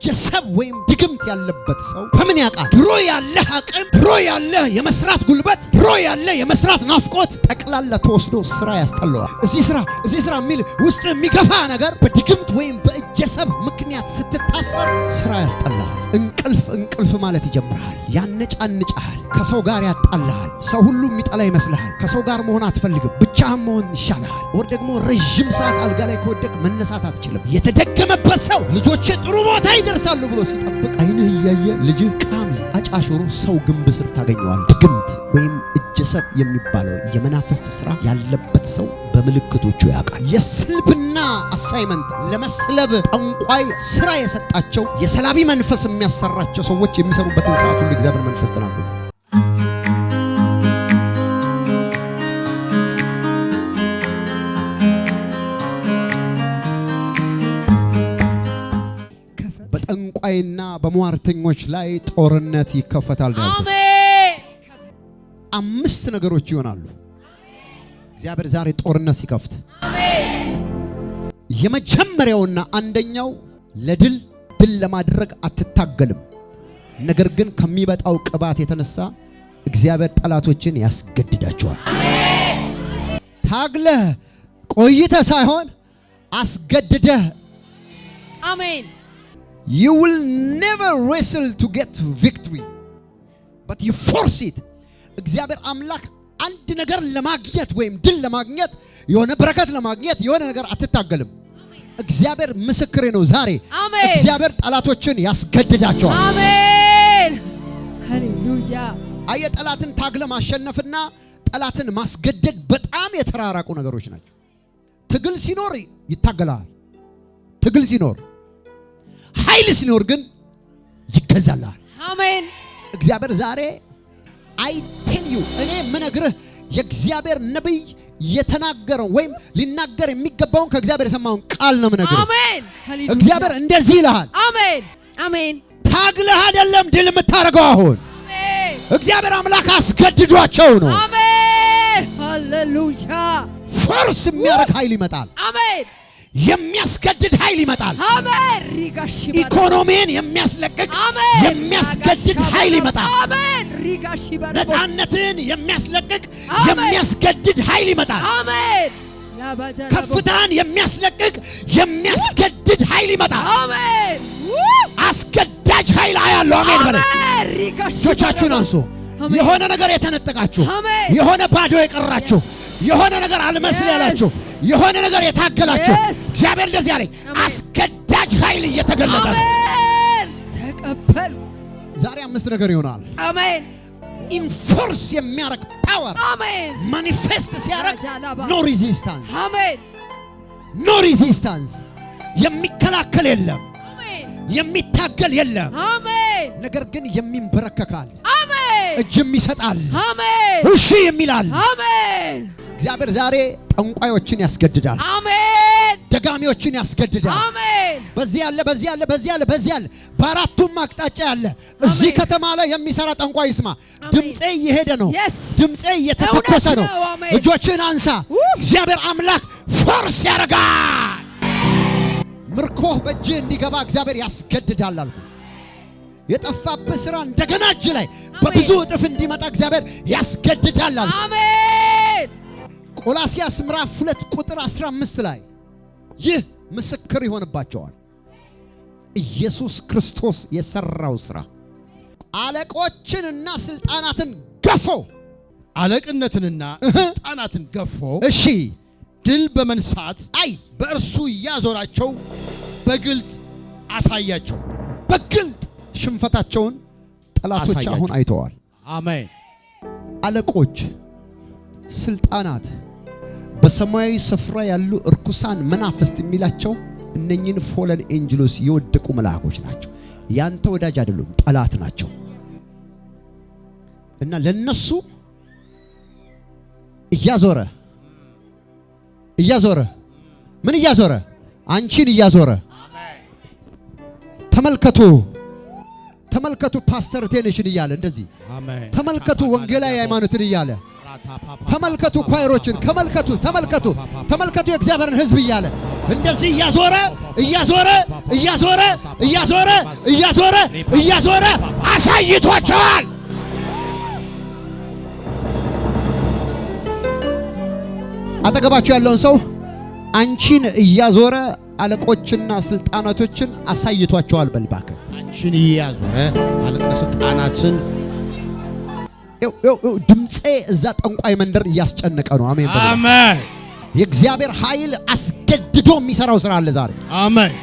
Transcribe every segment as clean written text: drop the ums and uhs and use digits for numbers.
ጀሰብ ወይም ድግምት ያለበት ሰው በምን ያውቃል? ድሮ ያለ አቅም፣ ድሮ ያለ የመስራት ጉልበት፣ ድሮ ያለ የመስራት ናፍቆት ጠቅላላ ተወስዶ ስራ ያስጠላዋል። እዚህ ስራ የሚል ውስጥ የሚገፋ ነገር በድግምት ወይም በጀሰብ ምክንያት ስትታሰር ስራ ያስጠላሃል። እንቅልፍ ማለት ይጀምራል። ያነጫንጫል። ከሰው ጋር ያጣላሃል። ሰው ሁሉ የሚጠላ ይመስልሃል። ከሰው ጋር መሆን አትፈልግም። ብቻህን መሆን ይሻልሃል። ወር ደግሞ ረጅም ሰዓት አልጋ ላይ ከወደቅ መነሳት አትችልም። የተደገመበት ሰው ልጆች ጥሩ ቦታ ይደርሳሉ ብሎ ሲጠብቅ አይንህ እያየ ልጅህ ቃሚ አጫሽሮ ሰው ግንብ ስር ታገኘዋል። ድግምት ወይም እጀሰብ የሚባለው የመናፍስት ስራ ያለበት ሰው በምልክቶቹ ያውቃል። የስልብና አሳይመንት ለመስለብ ጠንቋይ ስራ የሰጣቸው የሰላቢ መንፈስ የሚያሰራቸው ሰዎች የሚሰሩበትን ሰዓት ሁሉ እግዚአብሔር መንፈስ ተናግሯል። በጠንቋይና በሟርተኞች ላይ ጦርነት ይከፈታል። አሜን። 5 ነገሮች ይሆናሉ። እግዚአብሔር ዛሬ ጦርነት ሲከፍት አሜን። የመጀመሪያውና አንደኛው ለድል ለማድረግ አትታገልም። ነገር ግን ከሚበጣው ቅባት የተነሳ እግዚአብሔር ጠላቶችን ያስገድዳቸዋል። አሜን። ታግለህ ቆይተህ ሳይሆን አስገድደህ። አሜን። You will never wrestle to get victory, but you force it. እግዚአብሔር አምላክ አንድ ነገር ለማግኘት ወይም ድል ለማግኘት የሆነ በረከት ለማግኘት የሆነ ነገር አትታገልም። እግዚአብሔር ምስክሬ ነው። ዛሬ እግዚአብሔር ጠላቶችን ያስገድዳቸዋል። አሜን። ሃሌሉያ። አየ ጠላትን ታግለ ማሸነፍና ጠላትን ማስገደድ በጣም የተራራቁ ነገሮች ናቸው። ትግል ሲኖር ይታገላል። ትግል ሲኖር ኃይል ሲኖር ግን ይገዛላል። አሜን። እግዚአብሔር ዛሬ I tell you እኔ ምነግርህ የእግዚአብሔር ነብይ የተናገረው ወይም ሊናገር የሚገባውን ከእግዚአብሔር የሰማውን ቃል ነው ምነግርህ። አሜን። እግዚአብሔር እንደዚህ ይልሃል። አሜን። አሜን። ታግለህ አይደለም ድል የምታደርገው። አሁን አሜን። እግዚአብሔር አምላክ አስገድዷቸው ነው። አሜን። ሃሌሉያ። ፎርስ የሚያደርግ ኃይል ይመጣል። አሜን። የሚያስገድድ ኃይል ይመጣል። አሜን። ሪጋሽ ይባል። ኢኮኖሚን የሚያስለቅቅ የሚያስገድድ ኃይል ይመጣል። አሜን። ሪጋሽ ይባል። ነፃነትን የሚያስለቅቅ የሚያስገድድ ኃይል ይመጣል። አሜን። ከፍታን የሚያስለቅቅ የሚያስገድድ ኃይል ይመጣል። አሜን። አስገዳጅ ኃይል አያለው። አሜን በለ። ሪጋሽ እጆቻችሁን አንሱ። የሆነ ነገር የተነጠቃችሁ፣ የሆነ ባዶ የቀራችሁ፣ የሆነ ነገር አልመስል ያላችሁ፣ የሆነ ነገር የታገላችሁ እግዚአብሔር እንደዚህ ያለኝ አስገዳጅ ኃይል እየተገለጠ ነው። አሜን። ተቀበሉ። ዛሬ 5 ነገር ይሆናል። አሜን። ኢንፎርስ የሚያረግ ፓወር አሜን። ማኒፌስት ሲያረግ ኖ ሬዚስታንስ። አሜን። ኖ ሬዚስታንስ። የሚከላከል የለም፣ የሚታገል የለም። አሜን። ነገር ግን የሚንበረከካል። አሜን። እጅም ይሰጣል። አሜን። እሺ የሚላል። አሜን። እግዚአብሔር ዛሬ ጠንቋዮችን ያስገድዳል። አሜን። ደጋሚዎችን ያስገድዳል። አሜን። በዚህ ያለ በአራቱም አቅጣጫ ያለ እዚህ ከተማ ላይ የሚሰራ ጠንቋይ ይስማ። ድምጼ እየሄደ ነው። ድምጼ እየተተኮሰ ነው። እጆችን አንሳ። እግዚአብሔር አምላክ ፎርስ ያደርጋል። ምርኮህ በእጅ እንዲገባ እግዚአብሔር ያስገድዳል አልኩ። የጠፋብህ ስራ እንደገና እጅ ላይ በብዙ እጥፍ እንዲመጣ እግዚአብሔር ያስገድዳል አልኩ። አሜን። ቆላስይስ ምዕራፍ 2 ቁጥር 15 ላይ ይህ ምስክር ይሆንባቸዋል። ኢየሱስ ክርስቶስ የሰራው ስራ አለቆችንና ስልጣናትን ገፎ፣ አለቅነትንና ስልጣናትን ገፎ፣ እሺ ድል በመንሳት በእርሱ ያዞራቸው በግልጥ አሳያቸው። በግልጥ ሽንፈታቸውን ጠላቶች አሁን አይተዋል። አሜን። አለቆች፣ ስልጣናት፣ በሰማያዊ ስፍራ ያሉ እርኩሳን መናፍስት የሚላቸው እነኚህን ፎለን ኤንጅሎስ የወደቁ መልአኮች ናቸው። ያንተ ወዳጅ አይደሉም፣ ጠላት ናቸው። እና ለነሱ እያዞረ ምን እያዞረ? አንቺን እያዞረ ተመልከቱ ፓስተር ቴንሽን እያለ እንደዚህ ተመልከቱ ወንጌላዊ ሃይማኖትን እያለ ተመልከቱ ኳይሮችን ተመልከቱ የእግዚአብሔርን ሕዝብ እያለ እንደዚህ እያዞረ አሳይቷቸዋል። አጠገባችሁ ያለውን ሰው አንቺን እያዞረ አለቆችና ስልጣናቶችን አሳይቷቸዋል በልባከ አንቺን እያዞረ አለቆችና ስልጣናትን ድምጼ እዛ ጠንቋይ መንደር እያስጨነቀ ነው። አሜን አሜን። የእግዚአብሔር ኃይል አስገድዶ የሚሰራው ስራ አለ ዛሬ። አሜን።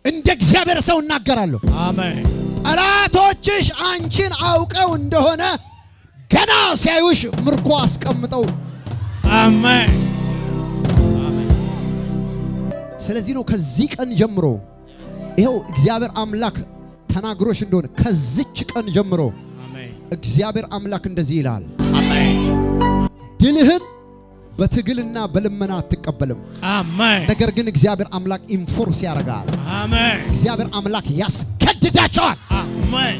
እንደ እግዚአብሔር ሰው እናገራለሁ። አሜን። ጠላቶችሽ አንቺን አውቀው እንደሆነ ገና ሲያዩሽ ምርኮ አስቀምጠው። አሜን። ስለዚህ ነው ከዚህ ቀን ጀምሮ ይሄው እግዚአብሔር አምላክ ተናግሮሽ እንደሆነ ከዚች ቀን ጀምሮ እግዚአብሔር አምላክ እንደዚህ ይላል። አሜን። ድልህን በትግልና በልመና አትቀበልም። አሜን። ነገር ግን እግዚአብሔር አምላክ ኢንፎርስ ያደርጋል። አሜን። እግዚአብሔር አምላክ ያስገድዳቸዋል። አሜን።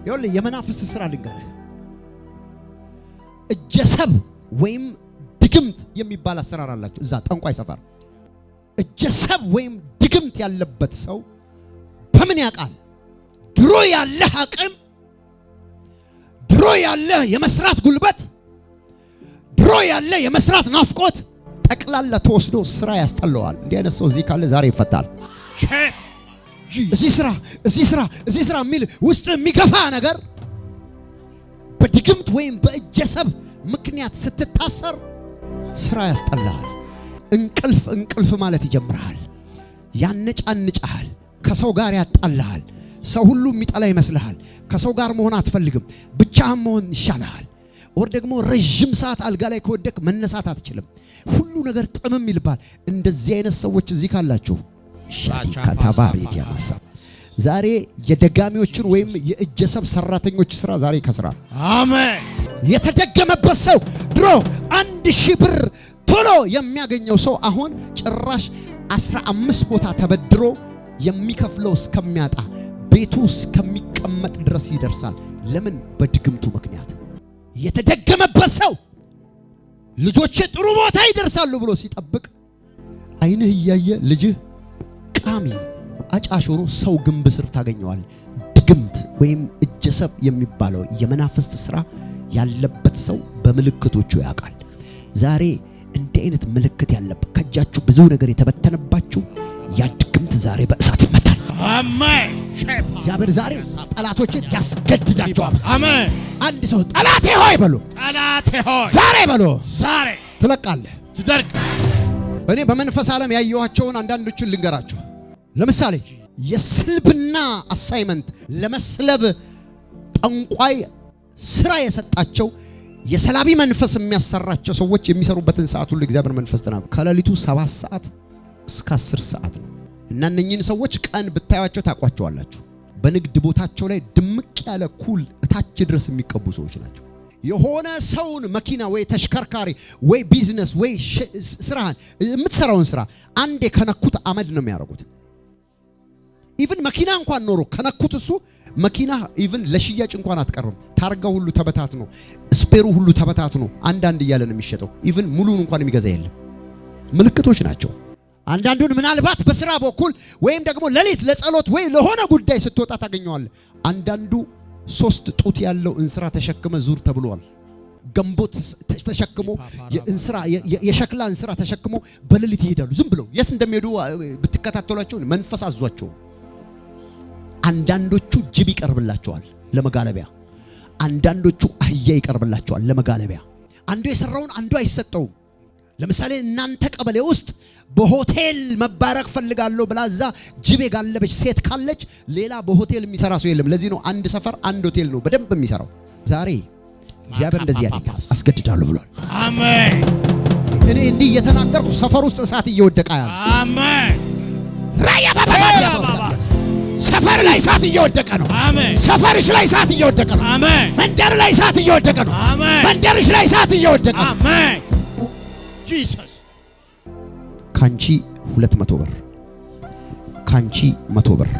ይኸውልህ የመናፍስት ስራ ልንገርህ። እጀሰብ ወይም ድግምት የሚባል አሰራር አላቸው እዛ ጠንቋይ ሰፈር። እጀሰብ ወይም ድግምት ያለበት ሰው በምን ያውቃል? ድሮ ያለህ አቅም፣ ድሮ ያለህ የመስራት ጉልበት፣ ድሮ ያለህ የመስራት ናፍቆት ጠቅላላ ተወስዶ ስራ ያስጠለዋል። እንዲህ አይነት ሰው እዚህ ካለ ዛሬ ይፈታል። እዚህ ስራ የሚል ውስጥ የሚገፋ ነገር በድግምት ወይም በእጀሰብ ምክንያት ስትታሰር ስራ ያስጠላል። እንቅልፍ ማለት ይጀምራል። ያነጫንጫል። ከሰው ጋር ያጣላል። ሰው ሁሉ የሚጠላ ይመስልሃል። ከሰው ጋር መሆን አትፈልግም። ብቻህን መሆን ይሻልሃል። ወር ደግሞ ረጅም ሰዓት አልጋ ላይ ከወደቅ መነሳት አትችልም። ሁሉ ነገር ጥምም ይልባል። እንደዚህ አይነት ሰዎች እዚህ ካላችሁ ሻቲካታባሪ ዲያማሳ ዛሬ የደጋሚዎችን ወይም የእጀሰብ ሰራተኞች ስራ ዛሬ ይከስራል። አሜን። የተደገመበት ሰው ድሮ 1000 ብር ቶሎ የሚያገኘው ሰው አሁን ጭራሽ 15 ቦታ ተበድሮ የሚከፍለው እስከሚያጣ ቤቱ እስከሚቀመጥ ድረስ ይደርሳል። ለምን? በድግምቱ ምክንያት። የተደገመበት ሰው ልጆቼ ጥሩ ቦታ ይደርሳሉ ብሎ ሲጠብቅ አይንህ እያየ ልጅህ ቃሚ አጫሽ ሆኖ ሰው ግንብ ስር ታገኘዋል። ድግምት ወይም እጀሰብ የሚባለው የመናፍስት ስራ ያለበት ሰው በምልክቶቹ ያውቃል። ዛሬ እንዲህ አይነት ምልክት ያለበት ከእጃችሁ ብዙ ነገር የተበተነባችሁ ያ ድግምት ዛሬ በእሳት ይመታል። አሜን። እግዚአብሔር ዛሬ ጠላቶችን ያስገድዳቸዋል። አሜን። አንድ ሰው ጠላቴ ሆይ በሉ፣ ጠላቴ ሆይ ዛሬ በሉ፣ ዛሬ ትለቃለህ፣ ትደርቃለህ። እኔ በመንፈስ ዓለም ያየኋቸውን አንዳንዶችን ልንገራችሁ። ለምሳሌ የስልብና አሳይመንት ለመስለብ ጠንቋይ ስራ የሰጣቸው የሰላቢ መንፈስ የሚያሰራቸው ሰዎች የሚሰሩበትን ሰዓት ሁሉ እግዚአብሔር መንፈስ ተናግሮ ከሌሊቱ 7 ሰዓት እስከ 10 ሰዓት ነው። እና እነኚህን ሰዎች ቀን ብታዩአቸው ታቋቸዋላችሁ። በንግድ ቦታቸው ላይ ድምቅ ያለ ኩል እታች ድረስ የሚቀቡ ሰዎች ናቸው። የሆነ ሰውን መኪና ወይ ተሽከርካሪ ወይ ቢዝነስ ወይ ስራን የምትሰራውን ስራ አንዴ ከነኩት አመድ ነው የሚያደርጉት። ኢቭን መኪና እንኳን ኖሮ ከነኩት እሱ መኪና ኢቭን ለሽያጭ እንኳን አትቀርብም። ታርጋው ሁሉ ተበታትኖ ስፔሩ ሁሉ ተበታትኖ አንዳንድ እያለ ነው የሚሸጠው። ኢቭን ሙሉን እንኳን የሚገዛ የለም። ምልክቶች ናቸው። አንዳንዱን ምናልባት በስራ በኩል ወይም ደግሞ ሌሊት ለጸሎት ወይ ለሆነ ጉዳይ ስትወጣ ታገኘዋለህ። አንዳንዱ 3 ጡት ያለው እንስራ ተሸክመ ዙር ተብሏል። ገንቦት ተሸክሞ የእንስራ የሸክላ እንስራ ተሸክሞ በሌሊት ይሄዳሉ። ዝም ብለው የት እንደሚሄዱ ብትከታተሏቸው መንፈስ አዟቸው። አንዳንዶቹ ጅብ ይቀርብላቸዋል ለመጋለቢያ፣ አንዳንዶቹ አህያ ይቀርብላቸዋል ለመጋለቢያ። አንዱ የሰራውን አንዱ አይሰጠውም። ለምሳሌ እናንተ ቀበሌ ውስጥ በሆቴል መባረክ ፈልጋለሁ ብላዛ ጅብ የጋለበች ሴት ካለች ሌላ በሆቴል የሚሰራ ሰው የለም። ለዚህ ነው አንድ ሰፈር አንድ ሆቴል ነው በደንብ የሚሰራው። ዛሬ እግዚአብሔር እንደዚህ ያደርጋል፣ አስገድዳለሁ ብሏል። አሜን። እኔ እንዲህ እየተናገርኩ ሰፈር ውስጥ እሳት እየወደቀ ያለ አሜን። ራያ ባባ ሰፈር ላይ እሳት እየወደቀ ነው። አሜን። ሰፈርሽ ላይ እሳት እየወደቀ ነው። አሜን። መንደር ላይ እሳት እየወደቀ ነው። አሜን። መንደርሽ ላይ እሳት እየወደቀ ነው። አሜን። ጂሰስ ካንቺ 200 ብር፣ ካንቺ 100 ብር፣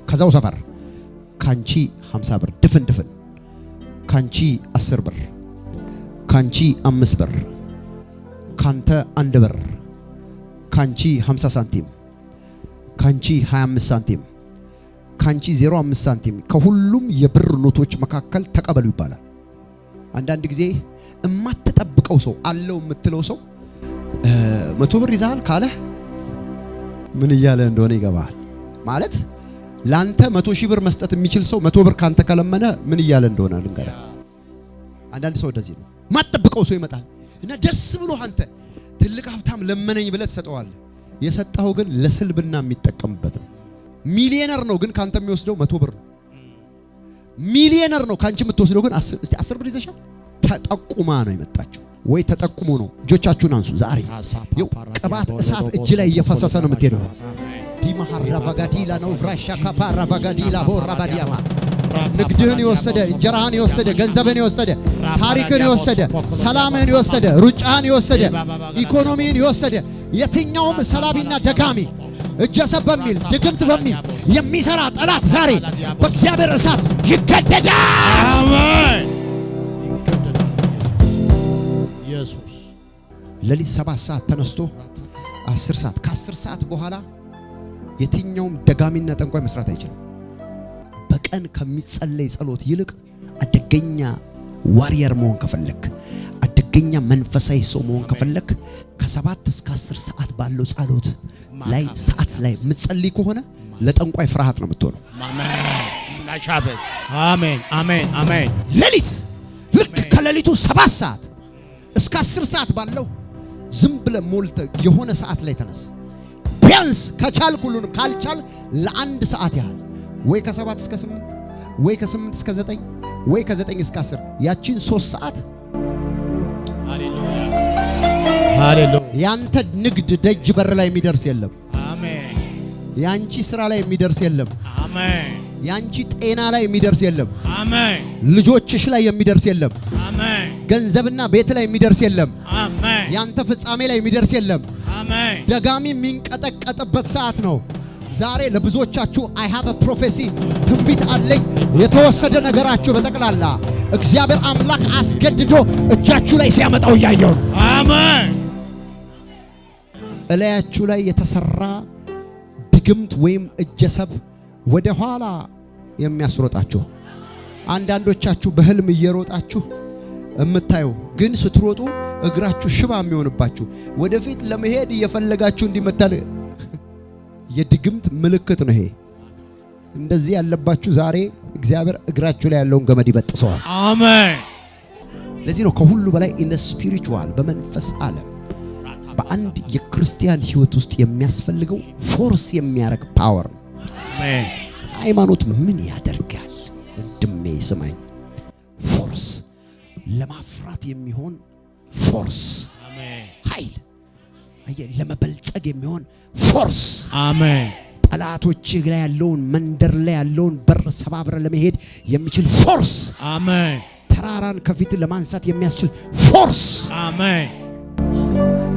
ከዛው ሰፈር ካንቺ 50 ብር ድፍን፣ ካንቺ 10 ብር፣ ካንቺ 5 ብር፣ ካንተ 1 ብር፣ ካንቺ 50 ሳንቲም፣ ካንቺ 25 ሳንቲም፣ ካንቺ 0.5 ሳንቲም ከሁሉም የብር ኖቶች መካከል ተቀበሉ ይባላል። አንዳንድ ጊዜ እማትጠብቀው ሰው አለው የምትለው ሰው 100 ብር ይዛል ካለ ምን እያለ እንደሆነ ይገባል። ማለት ላንተ 100 ሺህ ብር መስጠት የሚችል ሰው 100 ብር ካንተ ከለመነ ምን እያለ እንደሆነ ልንገርህ። አንዳንድ ሰው እንደዚህ ነው። ማትጠብቀው ሰው ይመጣል እና ደስ ብሎ አንተ ትልቅ ሀብታም ለመነኝ ብለህ ትሰጠዋለህ። የሰጠኸው ግን ለስልብና የሚጠቀምበት ነው። ሚሊዮነር ነው ግን ካንተ የሚወስደው 100 ብር ነው። ሚሊዮነር ነው ካንቺ የምትወስደው ግን 10 ብር ይዘሻል። ተጠቁማ ነው የመጣችው ወይ ተጠቁሞ ነው። እጆቻችሁን አንሱ። ዛሬ ቅባት እሳት እጅ ላይ እየፈሰሰ ነው የምትሄደው። ዲማሃራቫጋዲላ ነው ፍራሻ ካፓራቫጋዲላ ቦራባዲያማ ንግድህን የወሰደ እንጀራህን የወሰደ ገንዘብህን የወሰደ ታሪክህን የወሰደ ሰላምህን የወሰደ ሩጫህን የወሰደ ኢኮኖሚህን የወሰደ የትኛውም ሰላቢና ደጋሚ እጀሰብ በሚል ድግምት በሚል የሚሰራ ጠላት ዛሬ በእግዚአብሔር እሳት ይገደዳል። አሜን። ኢየሱስ ሌሊት 7 ሰዓት ተነስቶ 10 ሰዓት ከ10 ሰዓት በኋላ የትኛውም ደጋሚና ጠንቋይ መስራት አይችልም። በቀን ከሚጸለይ ጸሎት ይልቅ አደገኛ ዋሪየር መሆን ከፈለክ፣ አደገኛ መንፈሳዊ ሰው መሆን ከፈለክ ከ7 እስከ 10 ሰዓት ባለው ጸሎት ላይ ሰዓት ላይ የምትጸልይ ከሆነ ለጠንቋይ ፍርሃት ነው የምትሆነው። አሜን። ናሻበስ አሜን አሜን አሜን። ሌሊት ልክ ከሌሊቱ 7 ሰዓት እስከ 10 ሰዓት ባለው ዝም ብለህ ሞልተህ የሆነ ሰዓት ላይ ተነስ። ቢያንስ ከቻልክ ሁሉንም ካልቻል ለ1 ሰዓት ያህል ወይ ከ7 እስከ 8 ወይ ከ8 እስከ 9 ወይ ከ9 እስከ 10 ያቺን 3 ሰዓት ሃሌሉያ ሃሌሉያ። ያንተ ንግድ ደጅ በር ላይ የሚደርስ የለም። አሜን። ያንቺ ስራ ላይ የሚደርስ የለም። አሜን። ያንቺ ጤና ላይ የሚደርስ የለም። አሜን። ልጆችሽ ላይ የሚደርስ የለም። አሜን። ገንዘብና ቤት ላይ የሚደርስ የለም። አሜን። ያንተ ፍጻሜ ላይ የሚደርስ የለም። አሜን። ደጋሚ የሚንቀጠቀጥበት ሰዓት ነው ዛሬ። ለብዙዎቻችሁ I have a prophecy ትንቢት አለኝ። የተወሰደ ነገራችሁ በጠቅላላ እግዚአብሔር አምላክ አስገድዶ እጃችሁ ላይ ሲያመጣው እያየው ነው። አሜን። እላያችሁ ላይ የተሰራ ድግምት ወይም እጀሰብ ወደ ኋላ የሚያስሮጣችሁ፣ አንዳንዶቻችሁ በህልም እየሮጣችሁ እምታዩ ግን ስትሮጡ እግራችሁ ሽባ የሚሆንባችሁ ወደፊት ለመሄድ እየፈለጋችሁ እንዲመታል የድግምት ምልክት ነው ይሄ። እንደዚህ ያለባችሁ ዛሬ እግዚአብሔር እግራችሁ ላይ ያለውን ገመድ ይበጥሰዋል። አሜን። ለዚህ ነው ከሁሉ በላይ ኢን ስፒሪቹዋል በመንፈስ ዓለም በአንድ የክርስቲያን ህይወት ውስጥ የሚያስፈልገው ፎርስ የሚያረግ ፓወር ነው። አሜን። ሃይማኖት ምን ያደርጋል? ወንድሜ ስማኝ፣ ፎርስ ለማፍራት የሚሆን ፎርስ፣ አሜን። ኃይል ለመበልጸግ የሚሆን ፎርስ፣ አሜን። ጠላቶች ላይ ያለውን መንደር ላይ ያለውን በር ሰባብረ ለመሄድ የሚችል ፎርስ፣ አሜን። ተራራን ከፊት ለማንሳት የሚያስችል ፎርስ፣ አሜን።